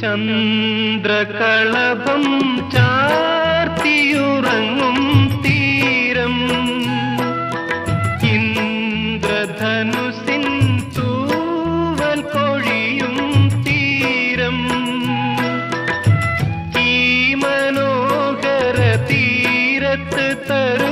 ചന്ദ്രകളഭം ചാർത്തിയുറങ്ങും തീരം, ഇന്ദ്രധനുസിൻ തൂവൽ കൊഴിയും തീരം, ഈ മനോഹര തീരത്ത് തരും